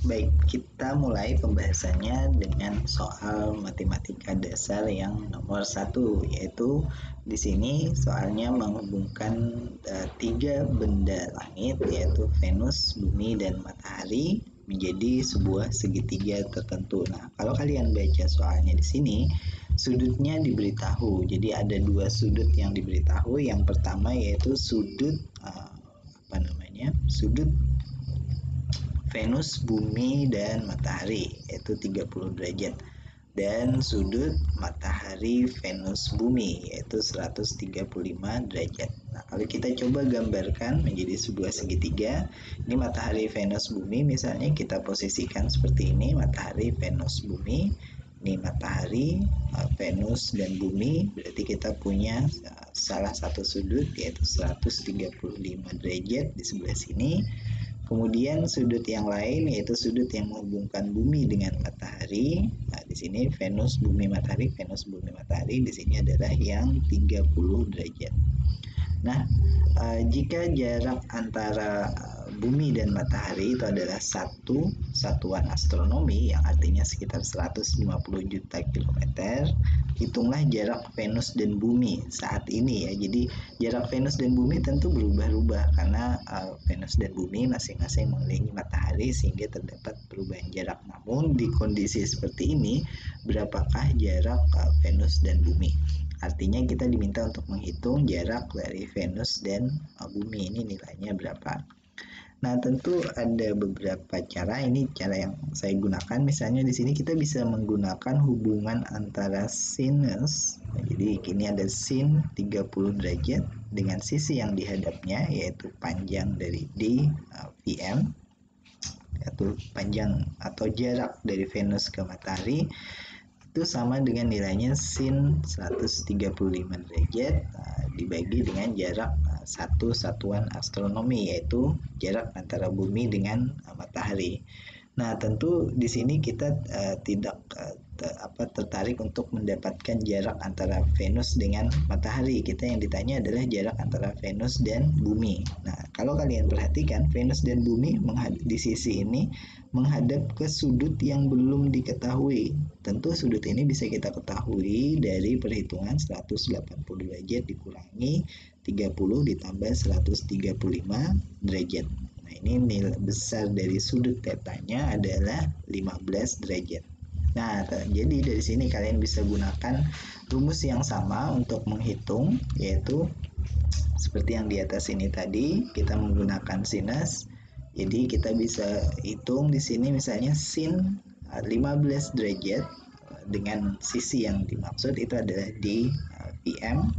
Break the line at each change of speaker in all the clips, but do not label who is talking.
baik, kita mulai pembahasannya dengan soal matematika dasar yang nomor 1, yaitu di sini soalnya menghubungkan tiga benda langit, yaitu Venus, Bumi, dan Matahari menjadi sebuah segitiga tertentu. Nah, kalau kalian baca soalnya di sini, sudutnya diberitahu. Jadi ada dua sudut yang diberitahu. Yang pertama yaitu sudut sudut Venus, Bumi, dan Matahari, yaitu 30 derajat. Dan sudut Matahari, Venus, Bumi, yaitu 135 derajat. Nah, kalau kita coba gambarkan menjadi sebuah segitiga, ini Matahari, Venus, Bumi, misalnya kita posisikan seperti ini, Matahari, Venus, Bumi. Ini Matahari, Venus, dan Bumi, berarti kita punya salah satu sudut, yaitu 135 derajat di sebelah sini. Kemudian sudut yang lain yaitu sudut yang menghubungkan Bumi dengan Matahari. Nah, di sini Venus, Bumi, Matahari, Venus, Bumi, Matahari. Di sini adalah yang 30 derajat. Nah, jika jarak antara Bumi dan Matahari itu adalah satu satuan astronomi, yang artinya sekitar 150 juta kilometer, hitunglah jarak Venus dan Bumi saat ini ya. Jadi jarak Venus dan Bumi tentu berubah-ubah karena Venus dan Bumi masing-masing mengelilingi Matahari sehingga terdapat perubahan jarak. Namun di kondisi seperti ini, berapakah jarak Venus dan Bumi? Artinya kita diminta untuk menghitung jarak dari Venus dan Bumi, ini nilainya berapa. Nah, tentu ada beberapa cara. Ini cara yang saya gunakan. Misalnya di sini kita bisa menggunakan hubungan antara sinus. Jadi ini ada sin 30 derajat dengan sisi yang dihadapnya, yaitu panjang dari D Vm, yaitu panjang atau jarak dari Venus ke Matahari, itu sama dengan nilainya sin 135 derajat dibagi dengan jarak satu satuan astronomi, yaitu jarak antara Bumi dengan Matahari. Nah, tentu di sini kita tidak tertarik untuk mendapatkan jarak antara Venus dengan Matahari. Kita yang ditanya adalah jarak antara Venus dan Bumi. Nah, kalau kalian perhatikan, Venus dan Bumi di sisi ini menghadap ke sudut yang belum diketahui. Tentu sudut ini bisa kita ketahui dari perhitungan 180 derajat dikurangi 30 ditambah 135 derajat. Nah, ini nilai besar dari sudut tetanya adalah 15 derajat. Nah, jadi dari sini kalian bisa gunakan rumus yang sama untuk menghitung, yaitu seperti yang di atas ini tadi, kita menggunakan sinus. Jadi kita bisa hitung di sini misalnya sin 15 derajat dengan sisi yang dimaksud itu adalah di Vm,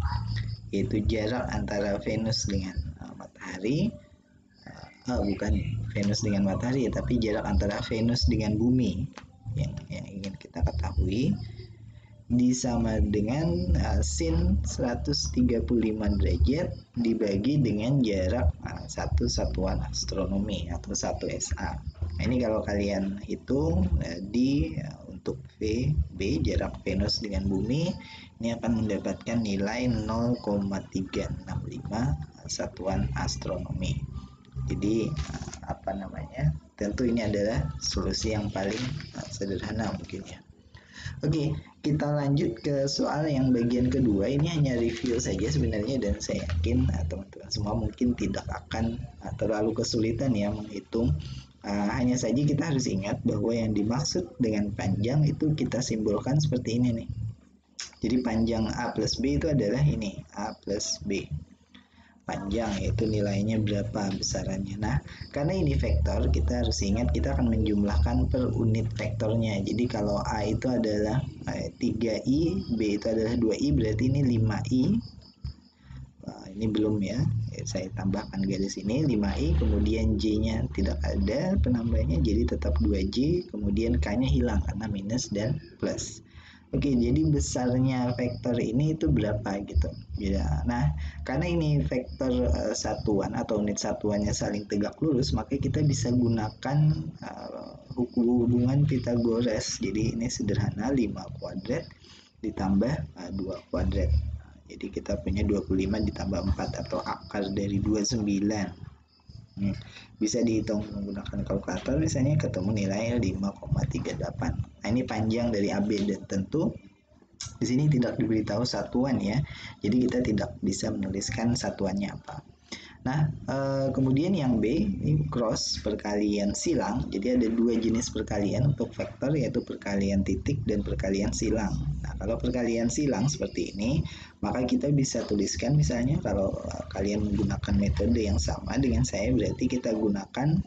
yaitu jarak antara Venus dengan Matahari. Bukan Venus dengan Matahari, tapi jarak antara Venus dengan Bumi yang ingin kita ketahui, disama dengan sin 135 derajat dibagi dengan jarak satu satuan astronomi atau 1 SA. Nah, ini kalau kalian hitung untuk VB, jarak Venus dengan Bumi, ini akan mendapatkan nilai 0,365 satuan astronomi. Jadi tentu ini adalah solusi yang paling sederhana mungkin ya. Oke, kita lanjut ke soal yang bagian kedua. Ini hanya review saja sebenarnya, dan saya yakin teman-teman semua mungkin tidak akan terlalu kesulitan ya menghitung. Hanya saja kita harus ingat bahwa yang dimaksud dengan panjang itu kita simbolkan seperti ini nih. Jadi panjang A plus B itu adalah ini, A plus B. Panjang yaitu nilainya berapa besarannya. Nah, karena ini vektor, kita harus ingat kita akan menjumlahkan per unit vektornya. Jadi kalau A itu adalah 3i, B itu adalah 2i, berarti ini 5i. Ini belum ya, saya tambahkan garis ini 5i, kemudian J-nya tidak ada penambahnya, jadi tetap 2J, kemudian K-nya hilang karena minus dan plus. Oke, jadi besarnya vektor ini itu berapa gitu ya. Nah, karena ini vektor satuan atau unit satuannya saling tegak lurus, maka kita bisa gunakan hubungan Pythagoras. Jadi ini sederhana, 5 kuadrat ditambah 2 kuadrat. Jadi kita punya 25 ditambah 4 atau akar dari 29. Bisa dihitung menggunakan kalkulator, misalnya ketemu nilai 5,38. Nah, ini panjang dari AB, dan tentu di sini tidak diberitahu satuan ya. Jadi kita tidak bisa menuliskan satuannya apa. Nah, kemudian yang B ini cross perkalian silang. Jadi ada dua jenis perkalian untuk vektor, yaitu perkalian titik dan perkalian silang. Nah, kalau perkalian silang seperti ini, maka kita bisa tuliskan misalnya kalau kalian menggunakan metode yang sama dengan saya, berarti kita gunakan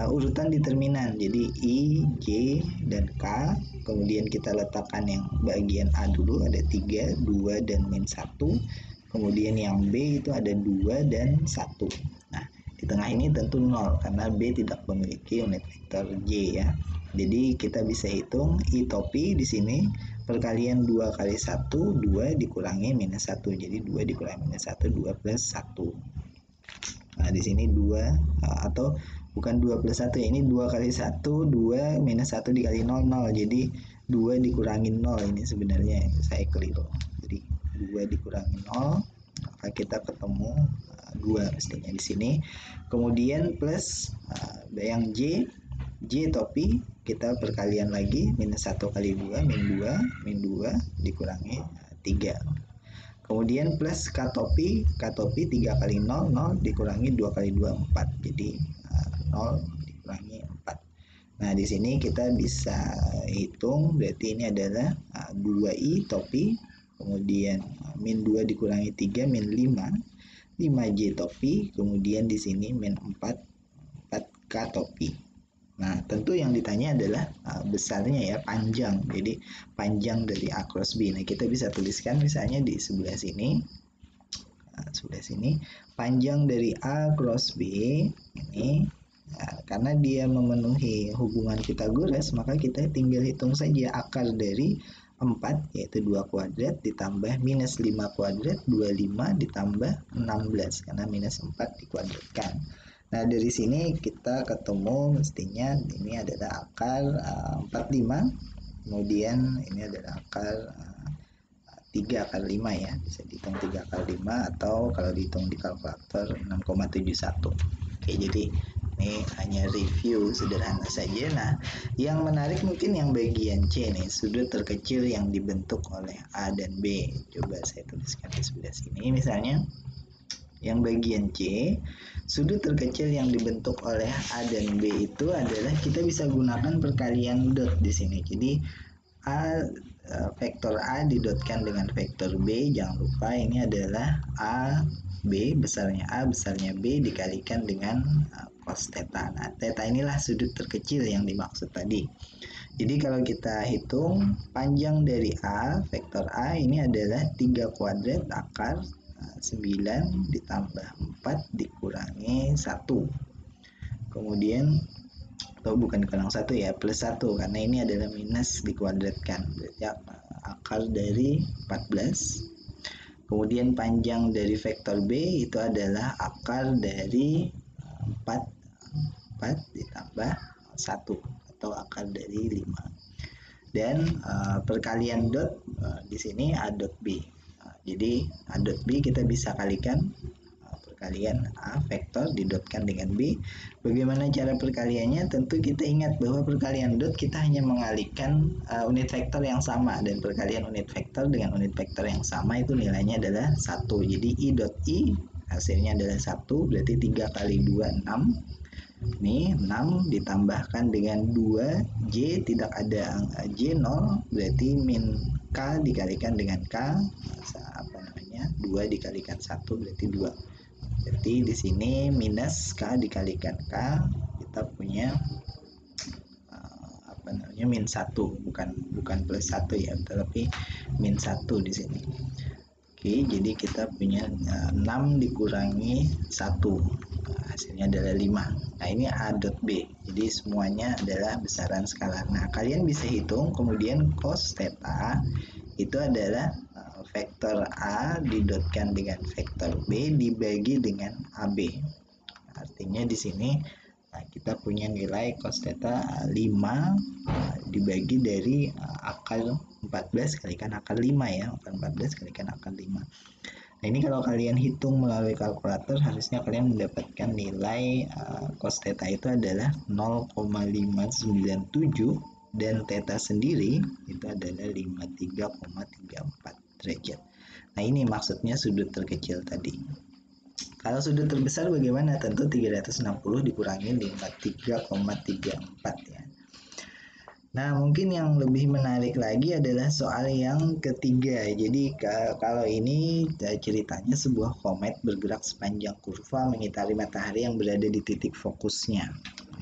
urutan determinan. Jadi I, J, dan K. Kemudian kita letakkan yang bagian A dulu, ada 3, 2, dan min 1. Kemudian yang B itu ada 2 dan 1. Nah, di tengah ini tentu 0 karena B tidak memiliki unit vektor J ya. Jadi kita bisa hitung I topi di sini perkalian 2 kali 1, 2 dikurangi minus 1. Jadi 2 dikurangi minus 1, 2 plus 1. Nah, di sini 2 atau bukan 2 plus 1 ya, ini 2 kali 1, 2 minus 1 dikali 0, 0. Jadi 2 dikurangi 0, ini sebenarnya saya keliru. Jadi 2 dikurangi 0, maka kita ketemu 2 mestinya di sini. Kemudian plus yang J topi kita perkalian lagi, minus 1 kali 2, min 2 dikurangi 3. Kemudian plus K topi 3 kali 0, 0 dikurangi 2 kali 2, 4. Jadi 0 dikurangi 4. Nah, di sini kita bisa hitung, berarti ini adalah 2I topi, kemudian min 2 dikurangi 3, min 5, 5J topi, kemudian di sini min 4, 4K topi. Nah, tentu yang ditanya adalah besarnya ya, panjang. Jadi panjang dari A cross B. Nah, kita bisa tuliskan misalnya di sebelah sini. Sebelah sini panjang dari A cross B ini, karena dia memenuhi hubungan Pythagoras, maka kita tinggal hitung saja akar dari 4, yaitu 2 kuadrat ditambah minus 5 kuadrat, 25 ditambah 16, karena minus 4 dikuadratkan. Nah, dari sini kita ketemu mestinya ini adalah akar 45, kemudian ini adalah akar 3 kali 5 ya, bisa dihitung 3 kali 5 atau kalau dihitung di kalkulator 6,71. Oke, jadi ini hanya review sederhana saja. Nah, yang menarik mungkin yang bagian C nih, sudut terkecil yang dibentuk oleh A dan B. Coba saya tuliskan di sebelah sini misalnya. Yang bagian C, sudut terkecil yang dibentuk oleh A dan B itu adalah kita bisa gunakan perkalian dot di sini. Jadi vektor A didotkan dengan vektor B, jangan lupa ini adalah A B, besarnya A besarnya B dikalikan dengan cos theta. Nah, theta inilah sudut terkecil yang dimaksud tadi. Jadi kalau kita hitung panjang dari A, vektor A ini adalah 3 kuadrat akar 9 ditambah 4 dikurangi 1. Kemudian atau bukan kurang 1 ya, plus 1 karena ini adalah minus dikuadratkan. Berarti akar dari 14. Kemudian panjang dari vektor B itu adalah akar dari 4 ditambah 1 atau akar dari 5. Dan perkalian dot di sini A dot B. Jadi A dot B kita bisa kalikan perkalian A vektor didotkan dengan B. Bagaimana cara perkaliannya? Tentu kita ingat bahwa perkalian dot kita hanya mengalihkan unit vektor yang sama, dan perkalian unit vektor dengan unit vektor yang sama itu nilainya adalah 1. Jadi I dot I hasilnya adalah 1, berarti 3 kali 2 6. Ini 6 ditambahkan dengan 2 J, tidak ada J 0, berarti min K dikalikan dengan K, 2 dikalikan 1 berarti 2. Berarti di sini minus K dikalikan K, kita punya min 1, bukan plus 1 ya, tapi min 1 di sini. Oke, jadi kita punya 6 dikurangi 1, hasilnya adalah 5. Nah, ini A dot B, jadi semuanya adalah besaran skalar. Nah, kalian bisa hitung kemudian cos theta itu adalah vektor A didotkan dengan vektor B dibagi dengan AB. Artinya di sini kita punya nilai cos theta 5 dibagi dari akar 14 kalikan akar 5 ya, akar 14 kalikan akar 5. Nah, ini kalau kalian hitung melalui kalkulator, harusnya kalian mendapatkan nilai cos theta itu adalah 0,597 dan theta sendiri itu adalah 53,34 derajat. Nah, ini maksudnya sudut terkecil tadi. Kalau sudut terbesar bagaimana? Tentu 360 dikurangi 53,34 ya. Nah, mungkin yang lebih menarik lagi adalah soal yang ketiga. Jadi kalau ini ceritanya sebuah komet bergerak sepanjang kurva mengitari matahari yang berada di titik fokusnya.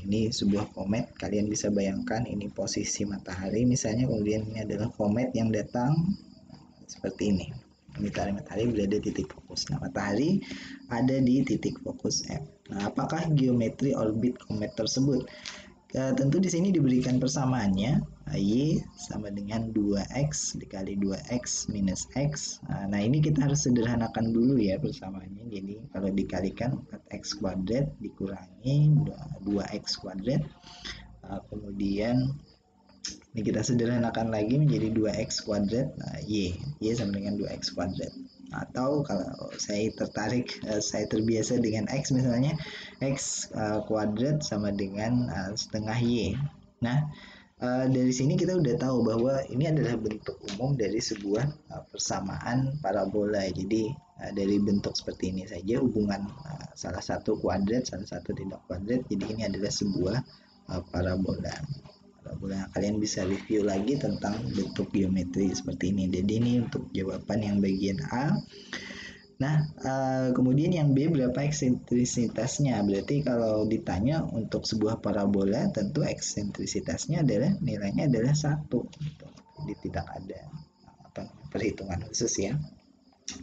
Ini sebuah komet, kalian bisa bayangkan ini posisi matahari misalnya, kemudian ini adalah komet yang datang seperti ini. Mengitari matahari berada di titik fokus. Nah, matahari ada di titik fokus F. Nah, apakah geometri orbit komet tersebut? Tentu di sini diberikan persamaannya, Y sama dengan 2X dikali 2X minus X. Nah, ini kita harus sederhanakan dulu ya persamaannya. Jadi kalau dikalikan 4X kuadrat dikurangi 2X kuadrat. Kemudian ini kita sederhanakan lagi menjadi 2X kuadrat. Nah, Y sama dengan 2X kuadrat. Atau kalau saya tertarik, saya terbiasa dengan X misalnya, X kuadrat sama dengan setengah Y. Nah, dari sini kita udah tahu bahwa ini adalah bentuk umum dari sebuah persamaan parabola. Jadi dari bentuk seperti ini saja hubungan salah satu kuadrat, salah satu tidak kuadrat. Jadi ini adalah sebuah parabola. Kalian bisa review lagi tentang bentuk geometri seperti ini. Jadi ini untuk jawaban yang bagian A. Nah, kemudian yang B berapa eksentrisitasnya? Berarti kalau ditanya untuk sebuah parabola, tentu eksentrisitasnya adalah nilainya adalah 1. Gitu. Jadi tidak ada perhitungan khusus ya.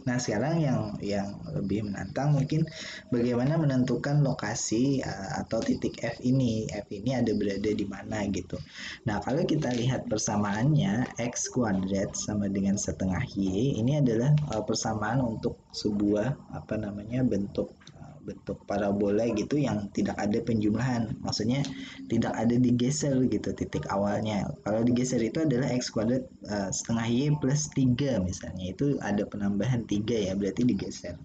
Nah, sekarang yang lebih menantang mungkin bagaimana menentukan lokasi atau titik F ini. F ini ada berada di mana gitu. Nah, kalau kita lihat persamaannya X kuadrat sama dengan setengah Y, ini adalah persamaan untuk sebuah bentuk parabola gitu yang tidak ada penjumlahan. Maksudnya tidak ada digeser gitu titik awalnya. Kalau digeser itu adalah X kuadrat setengah Y plus 3 misalnya. Itu ada penambahan 3 ya, berarti digeser.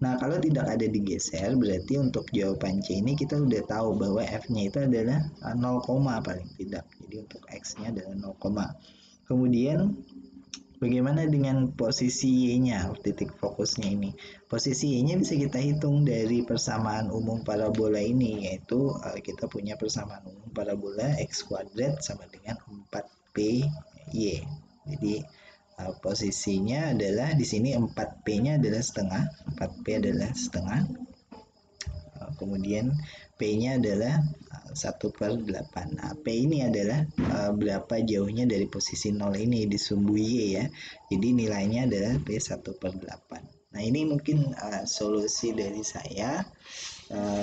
Nah, kalau tidak ada digeser, berarti untuk jawaban C ini kita udah tahu bahwa F-nya itu adalah 0, paling tidak. Jadi untuk X-nya adalah 0. Kemudian bagaimana dengan posisi Y-nya, titik fokusnya ini? Posisi Y-nya bisa kita hitung dari persamaan umum parabola ini, yaitu kita punya persamaan umum parabola X kuadrat sama dengan 4PY. Jadi posisinya adalah di sini 4P-nya adalah setengah, 4P adalah setengah. Kemudian P-nya adalah 1/8. Nah, P ini adalah berapa jauhnya dari posisi 0 ini di sumbu Y ya. Jadi nilainya adalah P 1/8. Nah, ini mungkin solusi dari saya.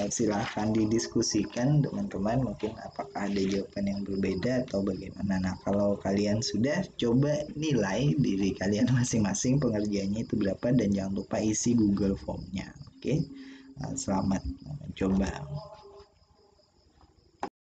Silahkan didiskusikan teman-teman, mungkin apakah ada jawaban yang berbeda atau bagaimana. Nah, kalau kalian sudah, coba nilai diri kalian masing-masing pengerjaannya itu berapa dan jangan lupa isi Google Form-nya. Oke. Selamat mencoba.